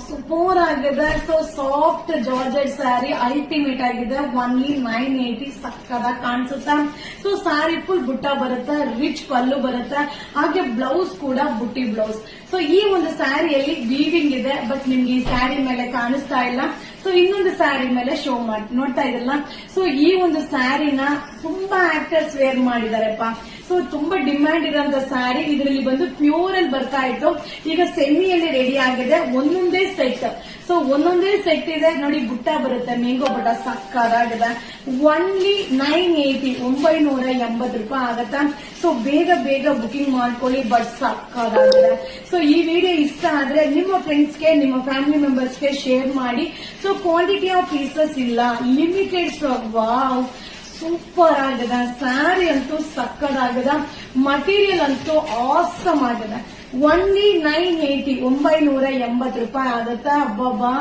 Super ಆಗಿದೆ. So soft georgette sari ultimate ಆಗಿದೆ. Only 980 ಸಕ್ಕದಾಗಿ ಕಾಣಿಸುತ್ತೆ. ಸೊ ಸ್ಯಾರಿ ಫುಲ್ ಬುಟ್ಟ ಬರುತ್ತೆ, ರಿಚ್ ಪಲ್ಲು ಬರುತ್ತೆ, ಹಾಗೆ ಬ್ಲೌಸ್ ಕೂಡ ಬುಟ್ಟಿ ಬ್ಲೌಸ್. ಸೊ ಈ ಒಂದು ಸ್ಯಾರಿಯಲ್ಲಿ ವೀವಿಂಗ್ ಇದೆ, ಬಟ್ ನಿಮ್ಗೆ ಈ ಸ್ಯಾರಿ ಮೇಲೆ ಕಾಣಿಸ್ತಾ ಇಲ್ಲ. ಸೊ ಇನ್ನೊಂದು ಸ್ಯಾರಿ ಮೇಲೆ ಶೋ ಮಾಡಿ ನೋಡ್ತಾ ಇದಲ್ಲ. ಸೊ ಈ ಒಂದು ಸ್ಯಾರಿನ ತುಂಬಾ ಆಕ್ಟರ್ಸ್ ವೇರ್ ಮಾಡಿದಾರೆಪ್ಪ. ಸೊ ತುಂಬಾ ಡಿಮ್ಯಾಂಡ್ ಇರೋಂತ ಸ್ಯಾರಿ. ಇದರಲ್ಲಿ ಬಂದು ಪ್ಯೂರ್ ಅಲ್ಲಿ ಬರ್ತಾ ಇತ್ತು, ಈಗ ಸೆಮಿಯಲ್ಲಿ ರೆಡಿ ಆಗಿದೆ. ಒಂದೊಂದೇ ಸೆಟ್. ಸೊ ಒಂದೊಂದೇ ಸೆಟ್ ಇದೆ ನೋಡಿ, ಬುಟ್ಟ ಬರುತ್ತೆ, ಮ್ಯಾಂಗೋ ಬುಟ್ಟ ಸಕ್ಕದಾಗಿದೆ. ಓನ್ಲಿ 980 ರೂಪಾಯಿ ಆಗತ್ತೆ. ಸೊ ಬೇಗ ಬೇಗ ಬುಕಿಂಗ್ ಮಾಡ್ಕೊಳ್ಳಿ, ಬಟ್ ಸಕ್ಕದಾಗಿದೆ. ಸೊ ಈ ವಿಡಿಯೋ ಇಷ್ಟ ಆದ್ರೆ ನಿಮ್ಮ ಫ್ರೆಂಡ್ಸ್ಗೆ, ನಿಮ್ಮ ಫ್ಯಾಮಿಲಿ ಮೆಂಬರ್ಸ್ಗೆ ಶೇರ್ ಮಾಡಿ. ಸೊ ಕ್ವಾಂಟಿಟಿ ಆಫ್ ಪೀಸಸ್ ಇಲ್ಲ, ಲಿಮಿಟೆಡ್ ಸ್ಟಾಕ್. ವಾವ್, ಸೂಪರ್ ಆಗಿದೆ. ಸ್ಯಾರಿ ಅಂತೂ ಸಕ್ಕದಾಗಿದೆ, ಮಟೀರಿಯಲ್ ಅಂತೂ ಆಸಮ್ ಆಗಿದೆ. ಓನ್ಲಿ 980 ರೂಪಾಯಿ ಆಗುತ್ತೆ. ಹಬ್ಬಬ್ಬಾ,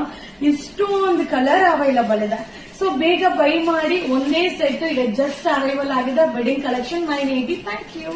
ಇಷ್ಟೊಂದು ಕಲರ್ ಅವೈಲಬಲ್ ಇದೆ. ಸೊ ಬೇಗ ಬೈ ಮಾಡಿ. ಒಂದೇ ಸೆಟ್ ಈಗ ಜಸ್ಟ್ ಅರೈವಲ್ ಆಗಿದೆ. Wedding collection 980. Thank you.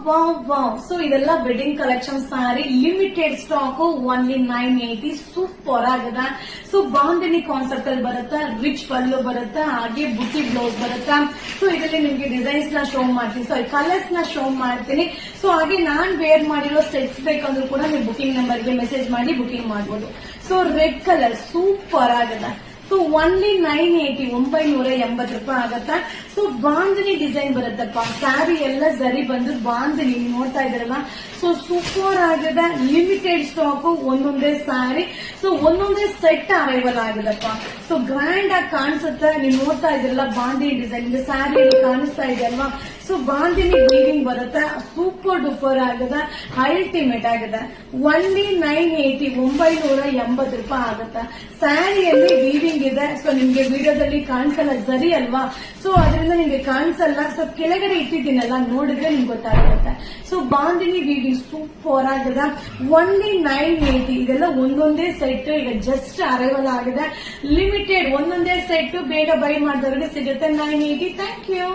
Wow. So ಇದೆಲ್ಲ wedding collection sari, limited stock. Only 980. Super ಆಗಿದೆ. ಸೊ ಬಾಂಧನಿ ಕಾನ್ಸೆಪ್ಟ್ ಅಲ್ಲಿ ಬರುತ್ತೆ, ರಿಚ್ ಪಲ್ಲು ಬರುತ್ತೆ, ಹಾಗೆ ಬುಟ್ಟಿ ಬ್ಲೌಸ್ ಬರುತ್ತೆ. ಸೊ ಇದರಲ್ಲಿ ನಿಮ್ಗೆ ಡಿಸೈನ್ಸ್ ನ ಶೋ ಮಾಡ್ತೀನಿ, ಸಾರಿ ಕಲರ್ಸ್ ನ ಶೋ ಮಾಡ್ತೀನಿ. ಸೊ ಹಾಗೆ ನಾನ್ ವೇರ್ ಮಾಡಿರೋ ಸೆಟ್ಸ್ ಬೇಕಂದ್ರೂ ಕೂಡ ನೀವು ಬುಕಿಂಗ್ ನಂಬರ್ಗೆ ಮೆಸೇಜ್ ಮಾಡಿ ಬುಕಿಂಗ್ ಮಾಡಬಹುದು. ಸೊ ರೆಡ್ ಕಲರ್ ಸೂಪರ್ ಆಗಿದೆ. ಸೊ ಓನ್ಲಿ 980 ರೂಪಾಯಿ ಆಗತ್ತ. ಸೊ ಬಾಂಧನಿ ಡಿಸೈನ್ ಬರುತ್ತಪ್ಪ. ಸ್ಯಾರಿ ಎಲ್ಲ ಸರಿ ಬಂದು ಬಾಂಧನಿ ನೋಡ್ತಾ ಇದ್ರಲ್ಲ. ಸೊ ಸೂಪರ್ ಆಗಿದೆ, ಲಿಮಿಟೆಡ್ ಸ್ಟಾಕ್. ಒಂದೊಂದೇ ಸ್ಯಾರಿ. ಸೊ ಒಂದೊಂದೇ ಸೆಟ್ ಅರೈವಲ್ ಆಗಿದೆಪ್ಪ. ಸೊ ಗ್ರ್ಯಾಂಡ್ ಆಗಿ ಕಾಣಿಸುತ್ತೆ. ನೀವು ನೋಡ್ತಾ ಇದ್ರಲ್ಲ ಬಾಂಧನಿ ಡಿಸೈನ್ ಸ್ಯಾರಿಯಲ್ಲಿ ಕಾಣಿಸ್ತಾ ಇದೆ ಅಲ್ವಾ. ಸೊ ಬಾಂಧನಿ ವೀವಿಂಗ್ ಬರುತ್ತೆ, ಸೂಪರ್ ಡೂಪರ್ ಆಗಿದೆ, ಅಲ್ಟಿಮೇಟ್ ಆಗಿದೆ. ಓನ್ಲಿ 980 ರೂಪಾಯಿ ಆಗುತ್ತೆ. ಸ್ಯಾರಿಯಲ್ಲಿ ವೀವಿಂಗ್ ಇದೆ. ಸೊ ನಿಮ್ಗೆ ವಿಡಿಯೋದಲ್ಲಿ ಕಾಣಿಸಲ್ಲ, ಸರಿ ಅಲ್ವಾ. ಸೊ ಅದರಿಂದ ನಿಮ್ಗೆ ಕಾಣಿಸಲ್ಲ. ಸೊ ಕೆಳಗಡೆ ಇಟ್ಟಿದ್ದೀನಲ್ಲ, ನೋಡಿದ್ರೆ ನಿಮ್ಗೆ ಗೊತ್ತಾಗುತ್ತೆ. ಸೊ ಬಾಂಧನಿ ವೀವಿಂಗ್ ಸೂಪರ್ ಆಗಿದೆ. ಓನ್ಲಿ 980. ಇದೆಲ್ಲ ಒಂದೊಂದೇ ಸೆಟ್ ಈಗ ಜಸ್ಟ್ ಅರೈವಲ್ ಆಗಿದೆ. ಲಿಮಿಟೆಡ್ ಒಂದೊಂದೇ ಸೆಟ್. ಬೇಗ ಬೈ ಮಾಡಿದವರಿಗೆ ಸಿಗುತ್ತೆ 980. Thank you.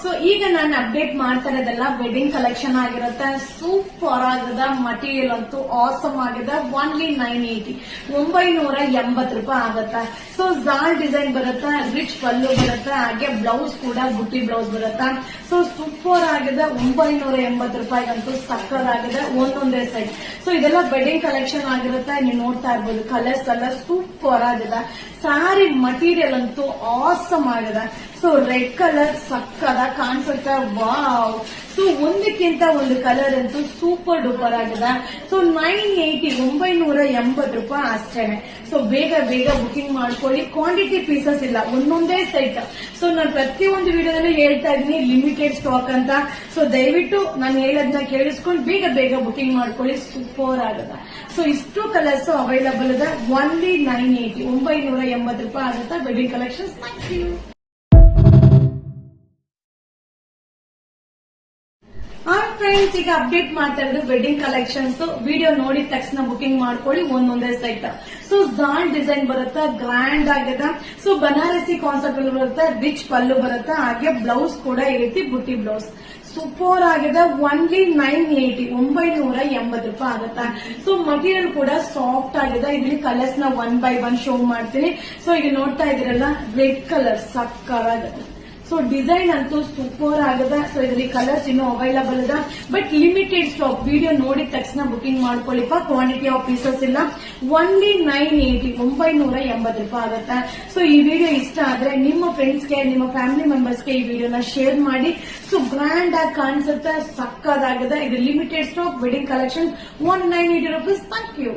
ಸೊ ಈಗ ನಾನು ಅಪ್ಡೇಟ್ ಮಾಡ್ತಾ ಇರೋದೆಲ್ಲ ವೆಡ್ಡಿಂಗ್ ಕಲೆಕ್ಷನ್ ಆಗಿರುತ್ತೆ. ಸೂಪರ್ ಆಗಿದೆ, ಮಟೀರಿಯಲ್ ಅಂತೂ ಆಸಮ್ ಆಗಿದೆ. ಓನ್ಲಿ 980 ರೂಪಾಯಿ ಆಗುತ್ತೆ. ಸೊ ಜಾಲ್ ಡಿಸೈನ್ ಬರುತ್ತೆ, ರಿಚ್ ಪಲ್ಲು ಬರುತ್ತೆ, ಹಾಗೆ ಬ್ಲೌಸ್ ಕೂಡ ಬುಟ್ಟಿ ಬ್ಲೌಸ್ ಬರುತ್ತೆ. ಸೊ ಸೂಪರ್ ಆಗಿದೆ. 980 ರೂಪಾಯಿಗಂತೂ ಸಕ್ಕದಾಗಿದೆ, ಒಂದೊಂದೇ ಸೈಡ್. ಸೊ ಇದೆಲ್ಲ ವೆಡ್ಡಿಂಗ್ ಕಲೆಕ್ಷನ್ ಆಗಿರುತ್ತೆ. ನೀವು ನೋಡ್ತಾ ಇರ್ಬೋದು, ಕಲರ್ಸ್ ಎಲ್ಲ ಸೂಪರ್ ಆಗಿದೆ. ಸ್ಯಾರಿ ಮಟೀರಿಯಲ್ ಅಂತೂ ಆಸಮ್ ಆಗಿದೆ. ಸೊ ರೆಡ್ ಕಲರ್ ಸಕ್ಕದ ಕಾಣಿಸುತ್ತೆ. ವಾವ್. ಸೊ ಒಂದಕ್ಕಿಂತ ಒಂದು ಕಲರ್ ಅಂತೂ ಸೂಪರ್ ಡೂಪರ್ ಆಗಿದೆ. ಸೊ 980 ರೂಪಾಯಿ ಅಷ್ಟೇನೆ. ಸೊ ಬೇಗ ಬೇಗ ಬುಕಿಂಗ್ ಮಾಡ್ಕೊಳ್ಳಿ. ಕ್ವಾಂಟಿಟಿ ಪೀಸಸ್ ಇಲ್ಲ, ಒಂದೊಂದೇ ಸೆಟ್. ಸೊ ನಾನು ಪ್ರತಿಯೊಂದು ವಿಡಿಯೋದಲ್ಲಿ ಹೇಳ್ತಾ ಇದ್ದೀನಿ ಲಿಮಿಟೆಡ್ ಸ್ಟಾಕ್ ಅಂತ. ಸೊ ದಯವಿಟ್ಟು ನಾನು ಹೇಳೋದನ್ನ ಕೇಳಿಸ್ಕೊಂಡು ಬೇಗ ಬೇಗ ಬುಕಿಂಗ್ ಮಾಡ್ಕೊಳ್ಳಿ. ಸೂಪರ್ ಆಗಿದೆ. ಸೊ ಇಷ್ಟು ಕಲರ್ಸ್ ಅವೈಲಬಲ್ ಇದೆ. ಓನ್ಲಿ 980 ರೂಪಾಯಿ ಆಗುತ್ತೆ. Wedding collections. Thank you. Friends, ಈಗ ಅಪ್ಡೇಟ್ ಮಾಡ್ತಾ ಇರೋದು ವೆಡ್ಡಿಂಗ್ ಕಲೆಕ್ಷನ್ಸ್. ವಿಡಿಯೋ ನೋಡಿದ ತಕ್ಷಣ ಬುಕಿಂಗ್ ಮಾಡ್ಕೊಳ್ಳಿ, ಒಂದೊಂದೇ ಸೈಟ್. ಸೊ ಜಾಲ್ ಡಿಸೈನ್ ಬರುತ್ತೆ, ಗ್ರ್ಯಾಂಡ್ ಆಗಿದೆ. ಸೊ ಬನಾರಸಿ ಕಾನ್ಸೆಪ್ಟ್ ಅಲ್ಲಿ ಬರುತ್ತೆ, ರಿಚ್ ಪಲ್ಲು ಬರುತ್ತೆ, ಹಾಗೆ ಬ್ಲೌಸ್ ಕೂಡ ಈ ರೀತಿ ಬುಟ್ಟಿ ಬ್ಲೌಸ್. ಸೂಪರ್ ಆಗಿದೆ. ಓನ್ಲಿ 980 ರೂಪಾಯಿ ಆಗುತ್ತೆ. ಸೊ ಮಟೀರಿಯಲ್ ಕೂಡ ಸಾಫ್ಟ್ ಆಗಿದೆ. ಇದರಲ್ಲಿ ಕಲರ್ಸ್ ನ 1 by 1 ಶೋ ಮಾಡ್ತೀನಿ. ಸೊ ಈಗ ನೋಡ್ತಾ ಇದ್ರಲ್ಲ, ರೆಡ್ ಕಲರ್ ಸಕ್ಕರಾಗಿದೆ. ಸೊ ಡಿಸೈನ್ ಅಂತೂ ಸೂಪರ್ ಆಗಿದೆ. ಸೊ ಇದರಲ್ಲಿ ಕಲರ್ಸ್ ಇನ್ನೂ ಅವೈಲಬಲ್ ಇದೆ, ಬಟ್ ಲಿಮಿಟೆಡ್ ಸ್ಟಾಕ್. ವಿಡಿಯೋ ನೋಡಿದ ತಕ್ಷಣ ಬುಕಿಂಗ್ ಮಾಡ್ಕೊಳ್ಳಿಪ್ಪ, ಕ್ವಾಂಟಿಟಿ ಆಫ್ ಪೀಸಸ್ ಇಲ್ಲ. ಓನ್ಲಿ 980 ರೂಪಾಯಿ ಆಗುತ್ತೆ. ಸೊ ಈ ವಿಡಿಯೋ ಇಷ್ಟ ಆದ್ರೆ ನಿಮ್ಮ ಫ್ರೆಂಡ್ಸ್ಗೆ, ನಿಮ್ಮ ಫ್ಯಾಮಿಲಿ ಮೆಂಬರ್ಸ್ಗೆ ಈ ವಿಡಿಯೋನ ಶೇರ್ ಮಾಡಿ. ಸೊ ಗ್ರ್ಯಾಂಡ್ ಆಗಿ ಕಾಣಿಸುತ್ತೆ, ಸಕ್ಕದಾಗಿದೆ. ಇದು limited stock wedding collection. 980 rupees. Thank you.